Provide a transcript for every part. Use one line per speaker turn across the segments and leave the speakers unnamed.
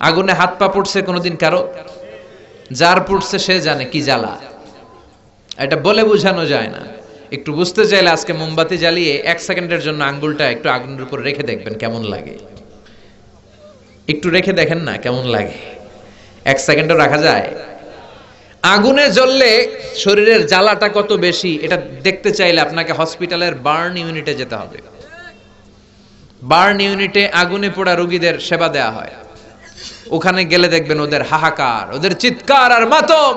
আগুনে হাত পা পুড়ছে কোনোদিন কারো? যার পুড়ছে সে জানে কি জ্বালা। এটা বলে বোঝানো যায় না। একটু বুঝতে চাইলে আজকে মোমবাতি জ্বালিয়ে 1 সেকেন্ডের জন্য আঙ্গুলটা একটু আগুনের উপর রেখে দেখবেন কেমন লাগে। একটু রেখে দেখেন না কেমন লাগে। 1 সেকেন্ডও রাখা যায়? আগুনে জ্বললে শরীরের জ্বালাটা কত বেশি এটা দেখতে চাইলে আপনাকে হসপিটালের বার্ন ইউনিটে যেতে হবে। বার্ন ইউনিটে আগুনে পোড়া রোগীদের সেবা দেয়া হয়। ওখানে গেলে দেখবেন ওদের হাহাকার, ওদের চিৎকার আর মাতম।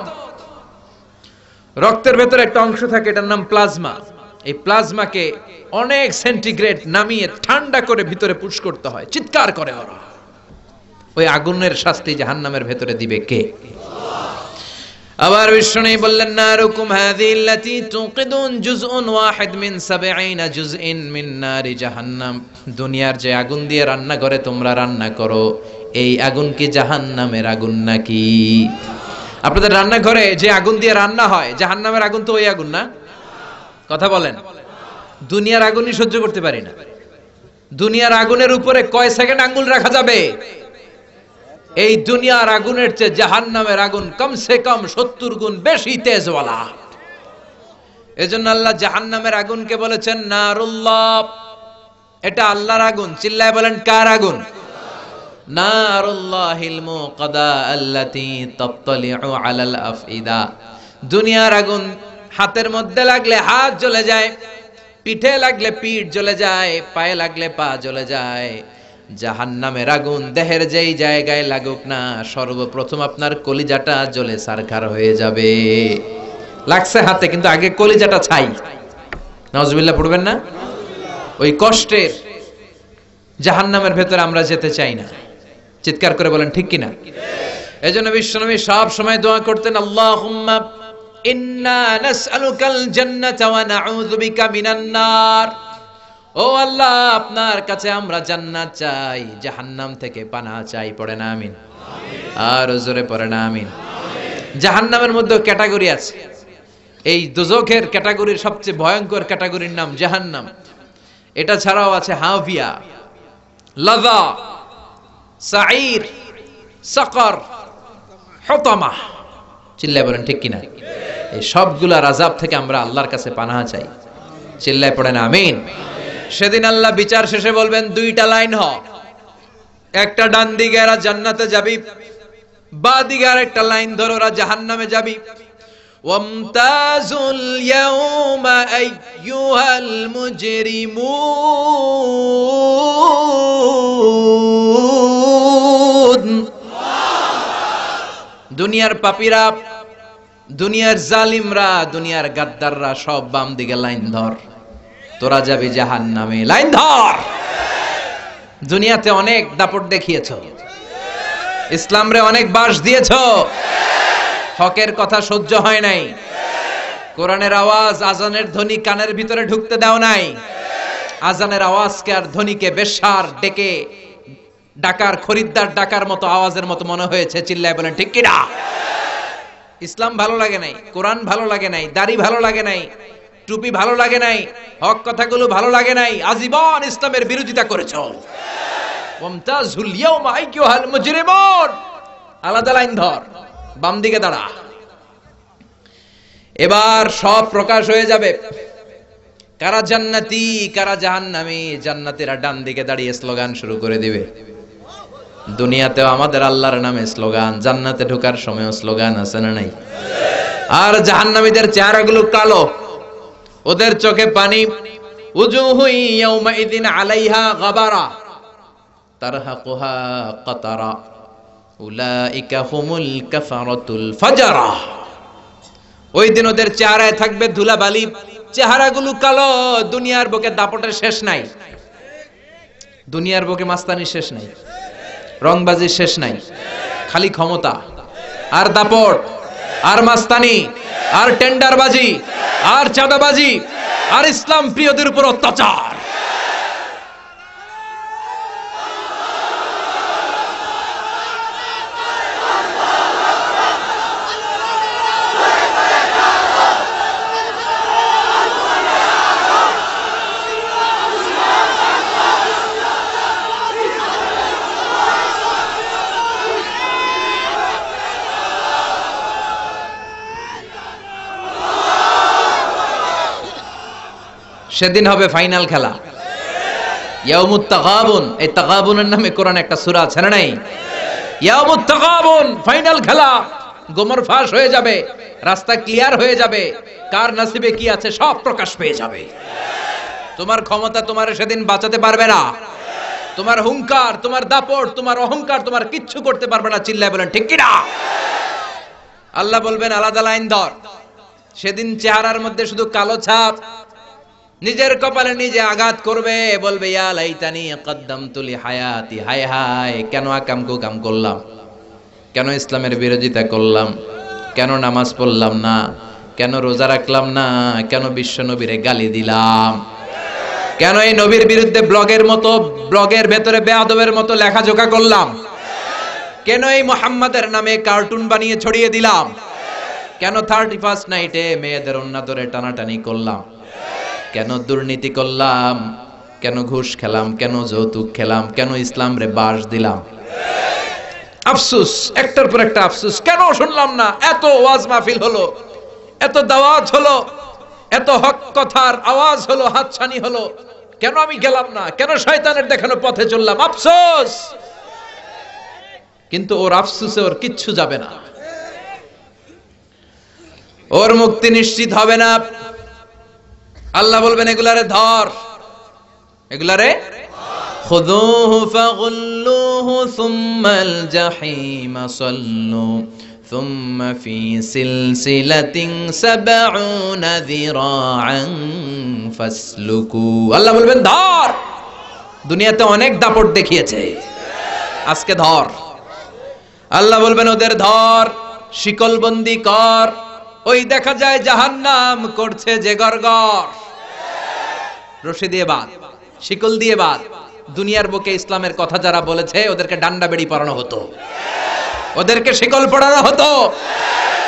রক্তের ভেতরে একটা অংশ থাকে, এটার নাম প্লাজমা। এই প্লাজমাকে অনেক সেন্টিগ্রেড নামিয়ে ঠান্ডা করে ভিতরে পুশ করতে হয়, চিৎকার করে ওরা। ওই আগুনের শাস্তি জাহান্নামের ভেতরে দিবে কে? আবার বিষ্ণু বললেন, নারুকুম হাযিল্লাতী তুকিদুন জুজউন ওয়াহিদ মিন ৭০ জুজইন মিন নারি জাহান্নাম। দুনিয়ার যে আগুন দিয়ে রান্না করে তোমরা রান্না করো, এই আগুন কি জাহান্নামের আগুন নাকি? আপনাদের রান্নাঘরে যে আগুন দিয়ে রান্না হয়, জাহান্নামের আগুন তো ওই আগুন না? কথা বলেন। দুনিয়ার আগুনই সহ্য করতে পারি না। দুনিয়ার আগুনের উপরে কয় সেকেন্ড আঙ্গুল রাখা যাবে? এই দুনিয়ার আগুনের চেয়ে জাহান্নামের আগুন কমসে কম ৭০ গুণ বেশি তেজওয়ালা। এজন্য আল্লাহ জাহান্নামের আগুনকে বলেছেন নারুল্লাহ। এটা আল্লাহর আগুন। চিল্লায় বলেন, কার আগুন? নারুল্লাহিল মুকাদা আল্লাতী তাত্তালিউ আলাল আফইদা। দুনিয়ার আগুন হাতের মধ্যে লাগলে হাত জ্বলে যায়, পিঠে লাগলে পিঠ জ্বলে যায়, পায়ে লাগলে পা জ্বলে যায়। জাহান্নামের আগুন দেহের যেই জায়গায় লাগুক না, সর্বপ্রথম আপনার কলিজাটা জ্বলে সারখার হয়ে যাবে। লাগছে হাতে, কিন্তু আগে কলিজাটা ছাই। নাউজুবিল্লাহ পড়বেন না? ওই কষ্টের জাহান্নামের ভেতরে আমরা যেতে চাই না। চিৎকার করে বলেন ঠিক কিনা? এজন্য বিশ্বনবী সব সময় দোয়া করতেন, আল্লাহুম্মা ইন্না নাসআলুকাল জান্নাতা ওয়া নাউযু বিকা মিনান নার। ও আল্লাহ, আপনার কাছে আমরা জান্নাত চাই, জাহান্নাম থেকে পানাহ চাই। পড়েন আমিন। আর জোরে পড়েন আমিন। জাহান্নামের মধ্যে ক্যাটাগরি আছে। এই দোজখের ক্যাটাগরির সবচেয়ে ভয়ঙ্কর ক্যাটাগরির নাম জাহান্নাম। এটা ছাড়াও আছে হাভিয়া, লাযা, সাঈর, সাকর, হুতামা। চিল্লায় বলেন ঠিক কিনা? এই সবগুলা আযাব থেকে আমরা আল্লাহর কাছে পানাহ চাই। চিল্লায় পড়েন আমিন। সেদিন আল্লাহ বিচার শেষে বলবেন, 2টা লাইন হ। একটা ডান দিকে এরা জান্নাতে যাবি, বাঁ দিকে আরেকটা লাইন ধরে ওরা জাহান্নামে যাবি। ওয়ামতাজুল ইয়াউমা আইয়ুহাল মুজরিমুন। দুনিয়ার পাপীরা, দুনিয়ার জালিমরা, দুনিয়ার গাদ্দাররা সব বাম দিকে লাইন ধর, তোরা যাবি জাহান্নামে। লাইন ধর। দুনিয়াতে অনেক দাপট দেখিয়েছো, ইসলামরে অনেক বাস দিয়েছো, হকের কথা সহ্য হয় নাই, কোরআনের আওয়াজ, আজানের ধ্বনি কানের ভিতরে ঢুকতে দাও নাই। আজানের আওয়াজকে আর ধ্বনিকে বেশ্যার ডেকে ডাকার, খরিদ্দার ডাকার মতো আওয়াজের মতো মনে হয়েছে। চিল্লায় বলেন ঠিক কিনা? ইসলাম ভালো লাগে নাই, কোরআন ভালো লাগে নাই, দাড়ি ভালো লাগে নাই, টুপি ভালো লাগে নাই, হক কথাগুলো ভালো লাগে নাই, আজীবন ইসলামের বিরোধিতা করেছো। ওয়ামতাজুল ইয়াউমা আইয়ুহাল মুজরিমুন। আলাদা লাইন ধর, বাম দিকে দাঁড়া। এবার সব প্রকাশ হয়ে যাবে, কারা জান্নাতি কারা জাহান্নামী। জান্নাতীরা ডান দিকে দাঁড়িয়ে স্লোগান শুরু করে দিবে। দুনিয়াতেও আমাদের আল্লাহর নামে স্লোগান, জান্নাতে ঢোকার সময়ও স্লোগান আছে না নাই? আর জাহান্নামীদের চেহারাগুলো কালো, ওদের চোখে পানি। উজুহু ইয়াউমাইযিন আলাইহা গাবারা তারহাকুহা কাতারা উলাইকা হুমুল কাফারাতুল ফাজারা। ওই দিন ওদের চেহারায় থাকবে ধুলাবালি, চেহারাগুলো কালো। দুনিয়ার বুকে দাপটের শেষ নাই, দুনিয়ার বুকে মাস্তানির শেষ নাই, রংবাজির শেষ নাই, খালি ক্ষমতা আর দাপট আর মাস্তানি আর টেন্ডারবাজি আর চাঁদাবাজি আর ইসলাম প্রিয়দের উপর অত্যাচার। সেদিন হবে ফাইনাল খেলা, ইয়াউমুত তাগাবুন। এই তাগাবুনের নামে কোরআনে একটা সূরা আছে না নাই? ইয়াউমুত তাগাবুন, ফাইনাল খেলা। গোমর ফাঁস হয়ে যাবে, রাস্তা ক্লিয়ার হয়ে যাবে, কার নসিবে কি আছে সব প্রকাশ পেয়ে যাবে। তোমার ক্ষমতা তোমার সেদিন বাঁচাতে পারবে না, তোমার হুঙ্কার, তোমার দাপট, তোমার অহংকার তোমার কিচ্ছু করতে পারবে না। চিল্লায় বলেন ঠিক কি না? আল্লাহ বলবেন আলাদা লাইন ধর। সেদিন চেহারার মধ্যে শুধু কালো ছাপ, নিজের কপালে নিজে আঘাত করবে, বলবে ইয়া লাইতানি কদ্দামতু লি হায়াতি, হায় হায় কেন আকাম কুকাম করলাম, কেন ইসলামের বিরোধিতা করলাম, কেন নামাজ পড়লাম না, কেন রোজা রাখলাম না, কেন বিশ্ব নবীরে গালি দিলাম, কেন এই নবীর বিরুদ্ধে ব্লগের ভেতরে বেয়াদবের মতো লেখাজোকা করলাম, কেন এই মুহাম্মাদের নামে কার্টুন বানিয়ে ছড়িয়ে দিলাম, কেন 31st নাইটে মেয়েদের ওন্না ধরে টানাটানি করলাম, কেন দুর্নীতি করলাম, কেন ঘুষ খেলাম, কেন যৌতুক খেলাম, কেন ইসলাম রে বাস দিলাম। আফসোস, একটার পর একটা আফসোস, কেন শুনলাম না। এত ওয়াজ মাহফিল হলো, এত দাওয়াত হলো, এত হক কথার আওয়াজ হলো, হাতছানি হলো, কেন আমি গেলাম না, কেন শয়তানের দেখানো পথে চললাম। আফসোস। কিন্তু ওর আফসোসে ওর কিচ্ছু যাবে না, ওর মুক্তি নিশ্চিত হবে না। আল্লাহ বলবেন এগুলারে ধর, এগুলারে খুযুহু ফাগুল্লুহু সুম্মাল জাহিমা সাল্লু সুম্মা ফি সিলসিলাতিন ৭০ যিরাআন ফাসলুকু। আল্লাহ বলবেন ধর। দুনিয়াতে অনেক দাপট দেখিয়েছে, আজকে ধর। আল্লাহ বলবেন ওদের ধর, শিকলবন্দি কর। ওই দেখা যায় জাহান্নাম করছে যে গরগর, রশি দিয়ে বাঁধ, শিকল দিয়ে বাঁধ। দুনিয়ার বুকে ইসলামের কথা যারা বলেছে ওদেরকে ডান্ডা বেড়ি পরানো হতো, ওদেরকে শিকল পরানো হতো,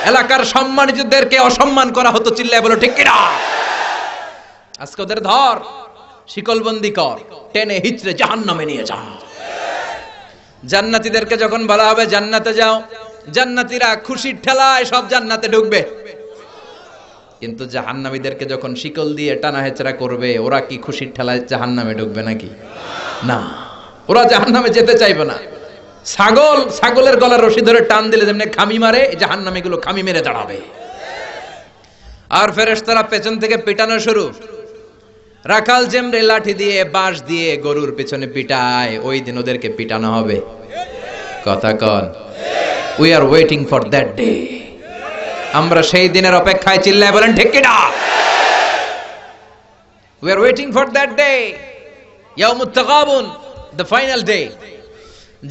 এলাকার সম্মানিতদেরকে অসম্মান করা হতো। চিল্লায় বলো ঠিক কিনা? আজকে ওদের ধর, শিকলবন্দি কর, টেনে হিচড়ে জাহান্নামে নিয়ে যা। জান্নাতীদেরকে যখন বলা হবে জান্নাতে যাও, জান্নাতীরা খুশির ঠেলায় সব জান্নাতে ঢুকবে। কিন্তু জাহান্নামীদেরকে যখন শিকল দিয়ে টানা হেচড়া করবে, ওরা কি খুশির ঠেলায় জাহান্নামে ঢুকবে নাকি? না, ওরা জাহান্নামে যেতে চাইবে না। ছাগলের গলার রশি ধরে টান দিলে যেমনি খামি মারে, জাহান্নামীগুলো খামি মেরে দাঁড়াবে। আর ফেরেশতারা পেছন থেকে পিটানো শুরু। রাখাল যেমরে লাঠি দিয়ে বাঁশ দিয়ে গরুর পেছনে পিটায়, ওই দিন ওদেরকে পিটানো হবে। কথা কন, we are waiting for that day. আমরা সেই দিনের অপেক্ষায়। চিল্লায় বলেন ঠিক কিনা? We are waiting for that day, ইয়াউমুত তাগাবুন, দ্য ফাইনাল ডে।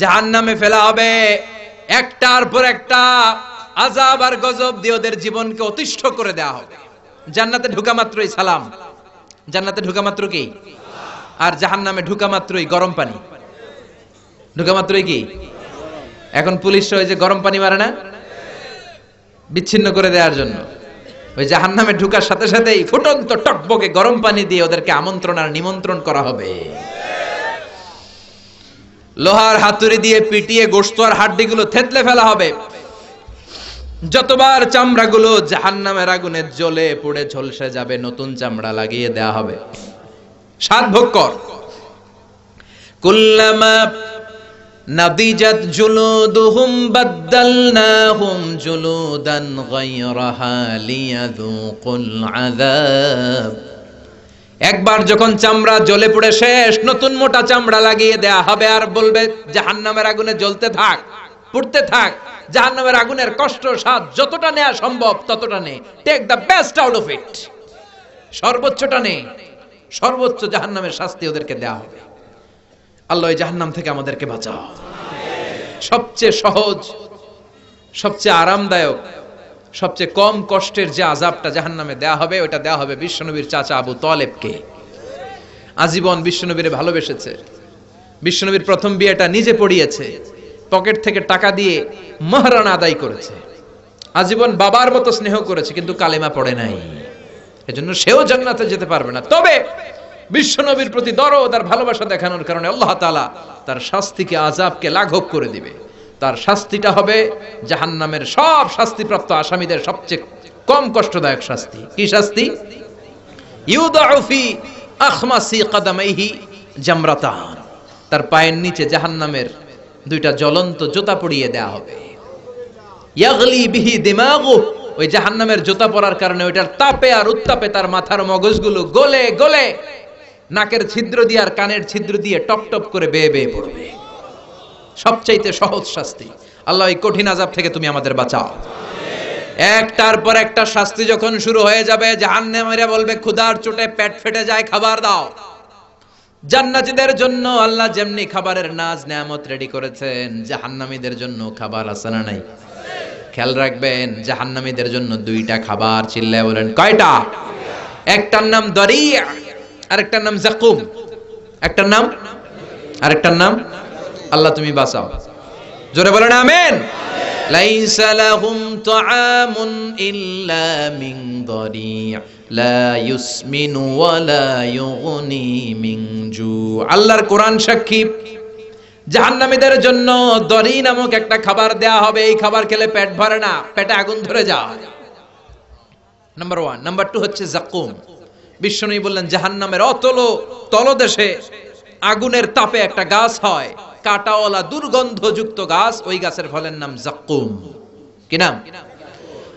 জাহান্নামে ফেলা হবে, একটার পর একটা আযাব আর গজব দিয়ে ওদের জীবনকে অতিষ্ঠ করে দেওয়া হবে। জান্নাতে ঢোকা মাত্রই সালাম, জান্নাতে ঢোকা মাত্র কি? আর জাহান্নামে ঢোকা মাত্রই গরম পানি। ঢোকা মাত্রই কি? এখন পুলিশ ওই যে গরম পানি মারে না, বিচ্ছিন্ন করে দেওয়ার জন্য, ওই জাহান্নামে ঢোকার সাথে সাথেই ফুটন্ত টকবকে গরম পানি দিয়ে ওদেরকে আমন্ত্রণ আর নিমন্ত্রণ করা হবে। লোহার হাতুড়ি দিয়ে পিটিয়ে গোশত আর হাড্ডিগুলো থেতলে ফেলা হবে। যতবার চামড়াগুলো জাহান্নামের আগুনে জ্বলে পুড়ে ঝলসে যাবে, নতুন চামড়া লাগিয়ে দেয়া হবে। স্বাদ ভোগ কর। কুল্লামা নাদিজাত জুলুদুহুম বাদদালনাহুম জুলুদান গায়রাহা লিয়াযুকুল আযাব। একবার যখন চামড়া জ্বলে পুড়ে শেষ, নতুন মোটা চামড়া লাগিয়ে দেয়া হবে। আর বলবে জাহান্নামের আগুনে জ্বলতে থাক, পুড়তে থাক। জাহান্নামের আগুনের কষ্ট স্বাদ যতটা নেওয়া সম্ভব ততটা নে। Take the best out of it. সর্বোচ্চটা নে, সর্বোচ্চ জাহান্নামের শাস্তি ওদেরকে দেয়া হবে। আল্লাহ এই জাহান্নাম থেকে আমাদেরকে বাঁচাও। সবচেয়ে সহজ, সবচেয়ে আরামদায়ক, সবচেয়ে কম কষ্টের যে আযাবটা জাহান্নামে দেয়া হবে, ওটা দেয়া হবে বিশ্বনবীর চাচা আবু তালেবকে। আজীবন বিশ্বনবীরে ভালোবেসেছে, বিশ্বনবীর প্রথম বিয়েটা নিজে পড়িয়েছে, পকেট থেকে টাকা দিয়ে মাহরানা আদায় করেছে, আজীবন বাবার মতো স্নেহ করেছে, কিন্তু কালেমা পড়ে নাই। এজন্য সেও জান্নাতে যেতে পারবে না। তবে বিশ্বনবীর প্রতি দরদ আর ভালোবাসা দেখানোর কারণে আল্লাহ তাআলা তার শাস্তিকে, আযাবকে লাঘব করে দিবে। তার শাস্তিটা হবে জাহান্নামের সব শাস্তিপ্রাপ্ত আসামীদের সবচেয়ে কম কষ্টদায়ক শাস্তি। কি শাস্তি? ইউদাউ ফি আখমাসি কদামাইহি জামরাতান, তার পায়ের নিচে জাহান্নামের দুইটা জ্বলন্ত জুতা পরিয়ে দেয়া হবে। ইয়াগলি বিহি দিমাগু, ওই জাহান্নামের জুতা পরার কারণে ওইটার তাপে আর উত্তাপে তার মাথার মগজগুলো গলে গলে নাকের ছিদ্র দিয়ে আর কানের ছিদ্র দিয়ে টপ টপ করে বেয়ে বেয়ে পড়বে। সবচাইতে সহজ শাস্তি। আল্লাহ এই কঠিন আযাব থেকে তুমি আমাদের বাঁচাও। একটার পর একটা শাস্তি যখন শুরু হয়ে যাবে, জাহান্নামীরা বলবে ক্ষুধার চোটে পেট ফেটে যায়, খাবার দাও। জান্নাতীদের জন্য আল্লাহ যেমনি খাবারের নাজ নেয়ামত রেডি করেছেন, জাহান্নামীদের জন্য খাবার আছে না নাই? খেয়াল রাখবেন, জাহান্নামীদের জন্য দুইটা খাবার। চিল্লায় বলেন কয়টা? একটার নাম দরিয়া, আরেকটার নাম জাকুম। একটার নাম, আরেকটার নাম, আল্লাহ তুমি বাঁচাও। জোরে বলেন আমিন। লাইসা লাহুম তুআমুন ইল্লা মিন দরিয়া লা ইউসমিনু ওয়া লা ইউগনি মিন জু। আল্লাহর কোরআন সাক্ষী, জাহান্নামীদের জন্য দরি নামক একটা খাবার দেয়া হবে। এই খাবার খেলে পেট ভরে না, পেটে আগুন ধরে যায়। নাম্বার 1। নাম্বার 2 হচ্ছে জাকুম। বিশ্বনবী বললেন জাহান্নামের অতল তলদেশে আগুনের তাপে একটা গাছ হয়, কাঁটাওয়ালা দুর্গন্ধযুক্ত গাছ, ওই গাছের ফলের নাম জাকুম। কি নাম?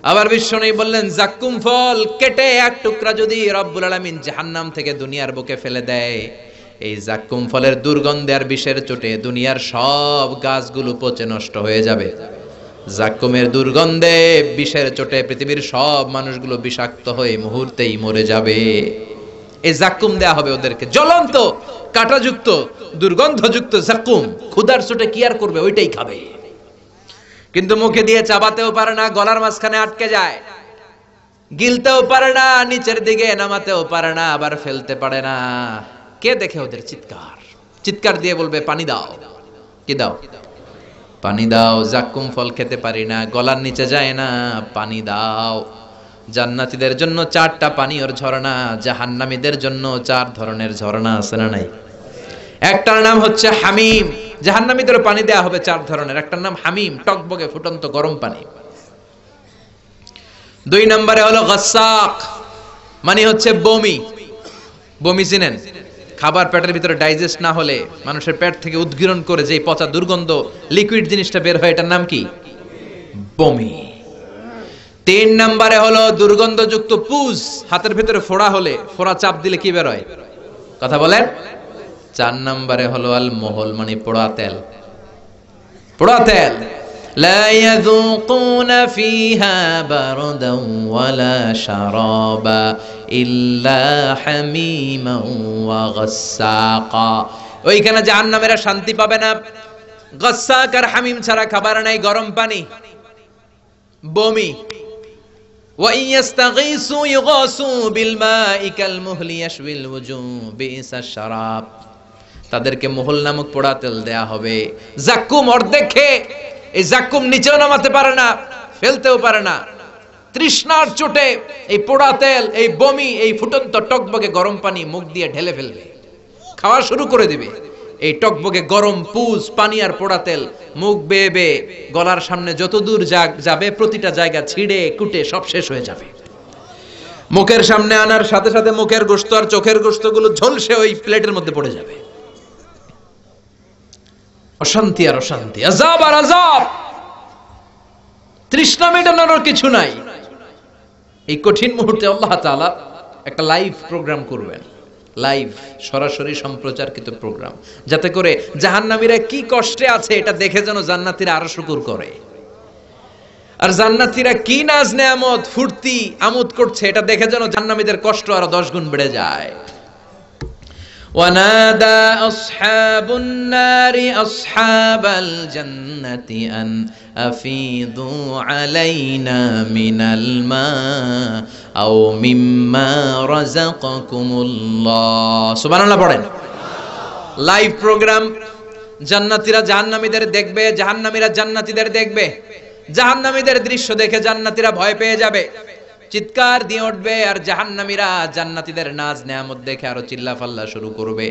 আবার বিশ্বনবী বললেন জাকুম ফল কেটে এক টুকরা যদি রব্বুল আলামিন জাহান্নাম থেকে দুনিয়ার বুকে ফেলে দেয়, এই জাকুম ফলের দুর্গন্ধে আর বিষের চোটে দুনিয়ার সব গাছগুলো পচে নষ্ট হয়ে যাবে। জাকুমের দুর্গন্ধে বিষের চোটে পৃথিবীর সব মানুষগুলো বিষাক্ত হয়ে মুহূর্তেই মরে যাবে। এই জাকুম দেয়া হবে ওদেরকে, জ্বলন্ত কাঁটাযুক্ত দুর্গন্ধযুক্ত জাকুম। ক্ষুধার চোটে কি আর করবে? ওইটাই খাবে। কিন্তু মুখে দিয়ে চাবাতেও পারে না, গলার মাঝখানে আটকে যায়। গিলতেও পারে না, নিচের দিকে নামাতেও পারে না, আবার ফেলতে পারে না। কে দেখে ওদের চিৎকার? চিৎকার দিয়ে বলবে পানি দাও। কি দাও? পানি দাও। জাকুম ফল খেতে পারি না, গলার নিচে যায় না, পানি দাও। জান্নাতীদের জন্য 4টা পানির ঝর্ণা, জাহান্নামীদের জন্য 4 ধরনের ঝর্ণা আছে না নাই? একটার নাম হচ্ছে হামিম, জাহান্নামীদের পানি দেয়া হবে 4 ধরনের। একটার নাম হামিম, টকবগে ফুটন্ত গরম পানি। 2 নম্বরে হলো গাসাক, মানে হচ্ছে বমি। বমি চিনেন? খাবার পেটের ভিতরে ডাইজেস্ট না হলে মানুষের পেট থেকে উদ্গীরণ করে যে পচা দুর্গন্ধ লিকুইড জিনিসটা বের হয়, এটার নাম কি? বমি। 3 নম্বরে হলো দুর্গন্ধযুক্ত পুজ, হাতের ভিতরে ফোড়া হলে, ফোড়া চাপ দিলে কি বের হয়? কথা বলেন। 4 নম্বরে হলো আল মহল, মানে পোড়া তেল। পোড়া তেল। লা ইয়াযুকুনা ফিহা বারদান ওয়ালা শারাবা ইল্লা হামিমান ওয়া গাসসাকা। ওইখানে জাহান্নামীরা শান্তি পাবে না। গাসসাক আর হামিম ছাড়া খাবার নাই, গরম পানি, বমি। ওয়া ইয়াস্তাগীসু ইউগাসু বিল মাই কাল মুহলি ইয়াশবিল ওয়ুজু বিইসাশ শারাব। তাদেরকে মহল নামক পোড়া তেল দেয়া হবে। জাকুম অর্ধেক খেয়ে, এই জাকুম নিচেও নামাতে পারে না, ফেলতেও পারে না। তৃষ্ণার চোটে এই পোড়া তেল, এই বমি, এই ফুটন্ত টকবগে গরম পানি মুখ দিয়ে ঢেলে ফেলবে, খাওয়া শুরু করে দিবে। এই টকবগে গরম পুজ, পানি আর পোড়া তেল মুখ বেয়ে বেয়ে গলার সামনে যত দূর যাবে প্রতিটা জায়গা ছিঁড়ে কুটে সব শেষ হয়ে যাবে। মুখের সামনে আনার সাথে সাথে মুখের গোশত আর চোখের গোশতগুলো ঝলসে ওই প্লেটের মধ্যে পড়ে যাবে। অশান্তি আর অশান্তি, আযাব আর আযাব। তৃষ্ণা মেটানোর কিছু নাই। এই কঠিন মুহূর্তে আল্লাহ তাআলা একটা লাইভ প্রোগ্রাম করবেন, লাইভ সরাসরি সম্প্রচারকৃত প্রোগ্রাম, যাতে করে জাহান্নামীরা কি কষ্টে আছে এটা দেখে যেন জান্নাতীরা আরো শুকর করে। আর জান্নাতীরা কি নাজ নেয়ামত ফুর্তি আমোদ করছে এটা দেখে যেন জাহান্নামীদের কষ্ট আরো 10 গুণ বেড়ে যায়। ونادى أصحاب النار أصحاب الجنة أن أفيضوا علينا من الماء أو مما رزقكم الله سبحان الله পড়েন। লাইভ প্রোগ্রাম, জান্নাতীরা জাহান্নামীদের দেখবে, জাহান্নামীরা জান্নাতীদের দেখবে। জাহান্নামীদের দৃশ্য দেখে জান্নাতীরা ভয় পেয়ে যাবে, চিৎকার দিয়ে উঠবে, আর জাহান্নামীরা জান্নাতীদের নাজ নেয়ামত দেখে আরো চিল্লাফাল্লা শুরু করবে।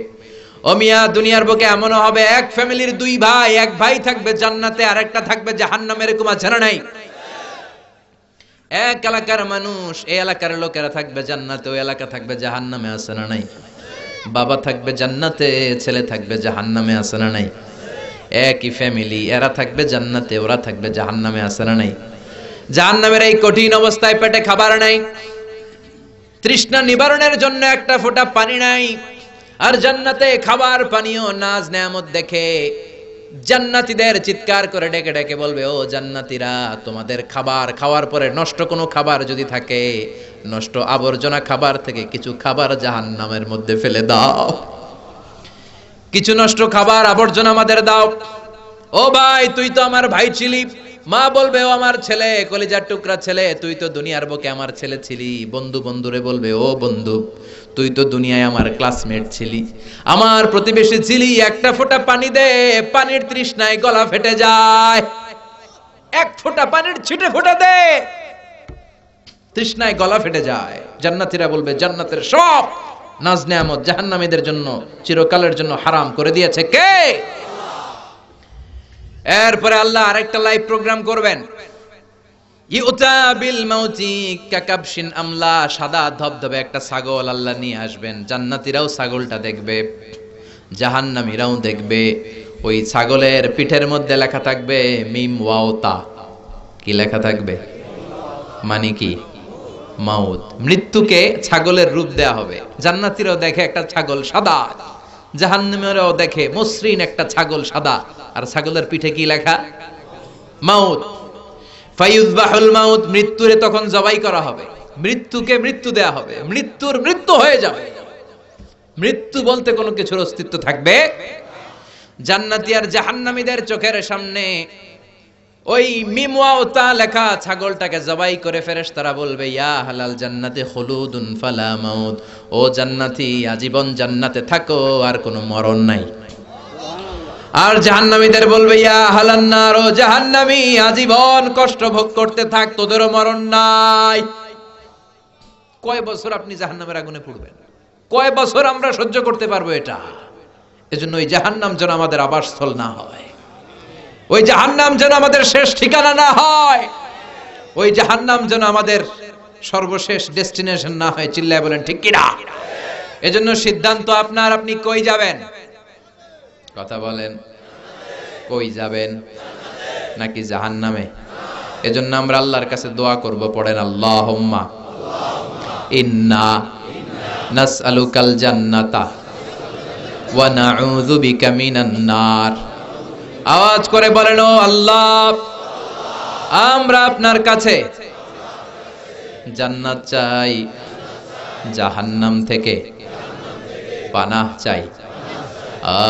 ও মিয়া, দুনিয়ার বুকে এমনও হবে এক ফ্যামিলির 2 ভাই, এক ভাই থাকবে জান্নাতে আর একটা থাকবে জাহান্নামে, এরকম আছে না নাই? এক এলাকার মানুষ, এই এলাকার লোকেরা থাকবে জান্নাতে, ওই এলাকা থাকবে জাহান্নামে, আছে না নাই? বাবা থাকবে জান্নাতে, ছেলে থাকবে জাহান্নামে, আছে না নাই? একই ফ্যামিলি, এরা থাকবে জান্নাতে, ওরা থাকবে জাহান্নামে, আছে না নাই? জাহান্নামের এই কঠিন অবস্থায় পেটে খাবার নাই, তৃষ্ণা নিবারণের জন্য একটা ফোঁটা পানি নাই, আর জান্নাতে খাবার পানীয় নাজ নেয়ামত দেখে জান্নাতীদের চিৎকার করে ডেকে ডেকে বলবে, ও জান্নাতীরা, তোমাদের খাবার খাওয়ার পরে নষ্ট কোনো খাবার যদি থাকে, নষ্ট আবর্জনা খাবার থেকে কিছু খাবার জাহান্নামের মধ্যে ফেলে দাও, কিছু নষ্ট খাবার আবর্জনা আমাদের দাও। ও ভাই, তুই তো আমার ভাই ছিলি। মা বলবে, ও আমার ছেলে, কলিজার টুকরা ছেলে, তুই তো দুনিয়ার বুকে আমার ছেলে ছিলি। বন্ধু বন্ধুরে বলবে, ও বন্ধু, তুই তো দুনিয়ায় আমার ক্লাসমেট ছিলি, আমার প্রতিবেশী ছিলি, একটা ফোঁটা পানি দে, পানির তৃষ্ণায় গলা ফেটে যায়, এক ফোঁটা পানির ছিটে ফোঁটা দে, তৃষ্ণায় গলা ফেটে যায়। জান্নাতীরা বলবে, জান্নাতের সব নাজ নেয়ামত জাহান্নামীদের জন্য চিরকালের জন্য হারাম করে দিয়েছে কে? এরপরে আল্লাহ আরেকটা লাইভ প্রোগ্রাম করবেন, ইউতা বিল মাউতি কাকাবশিন আমলা, সাদা ধবধবে একটা ছাগল আল্লাহ নিয়ে আসবেন। জান্নাতীরাও ছাগলটা দেখবে, জাহান্নামীরাও দেখবে। ওই ছাগলের পিঠের মধ্যে লেখা থাকবে মিম ওয়াও তা। কি লেখা থাকবে? মানে কি? মাউত, মৃত্যুকে ছাগলের রূপ দেয়া হবে। জান্নাতীরাও দেখে একটা ছাগল সাদা, জাহান্নামীরাও দেখে মসৃণ একটা ছাগল সাদা, আর ছাগলের পিঠে কি লেখা? মাউত। ফায়ুযবাহুল মাউত, মৃত্যুরে তখন জবাই করা হবে, মৃত্যুকে মৃত্যু দেয়া হবে, মৃত্যুর মৃত্যু হয়ে যাবে, মৃত্যু বলতে কোনো কিছুর অস্তিত্ব থাকবে। জান্নাতি আর জাহান্নামীদের চোখের সামনে ওই মিম ওয়াও তা লেখা ছাগলটাকে জবাই করে ফেরেশতারা বলবে, ইয়া হালাল জান্নাতে খুলুদুন ফালা মাউত, ও জান্নাতি, আজীবন জান্নাতে থাকো, আর কোনো মরণ নাই। আর জাহান্নামীদের বলবে, ইয়া হালান নার, ও জাহান্নামী, আজীবন কষ্ট ভোগ করতে থাক, তোদেরও মরণ নাই। কয় বছর আপনি জাহান্নামের আগুনে পুড়বেন? কয় বছর আমরা সহ্য করতে পারবো এটা? এজন্য ওই জাহান্নাম যেন আমাদের আবাসস্থল না হয়, ওই জাহান্নাম যেন আমাদের শেষ ঠিকানা না হয়, ওই জাহান্নাম যেন আমাদের সর্বশেষ ডেস্টিনেশন না হয়। চিল্লায় বলেন ঠিক কিনা? এজন্য সিদ্ধান্ত আপনার, আপনি কই যাবেন? কথা বলেন, কই যাবেন? নাকি জাহান্নামে? এজন্য আমরা আল্লাহর কাছে দোয়া করব, পড়েন আল্লাহুম্মা ইন্না নাসআলুকাল জান্নাতা ওয়া নাউযু বিকা মিনান নার। আওয়াজ করে বলেন, ও আল্লাহ, আমরা আপনার কাছে জান্নাত চাই, জাহান্নাম থেকে পানাহ চাই।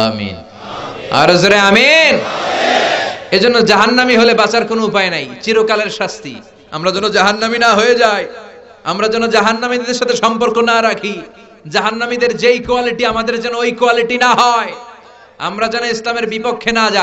আমিন। আর জোরে আমিন। এজন্য জাহান্নামী হলে বাঁচার কোনো উপায় নাই, চিরকালের শাস্তি। আমরা যেন জাহান্নামী না হয়ে যাই, আমরা যেন জাহান্নামীদের সাথে সম্পর্ক না রাখি, জাহান্নামীদের যেই কোয়ালিটি আমাদের যেন ওই কোয়ালিটি না হয়, আমরা যেন ইসলামের বিপক্ষে না যাই।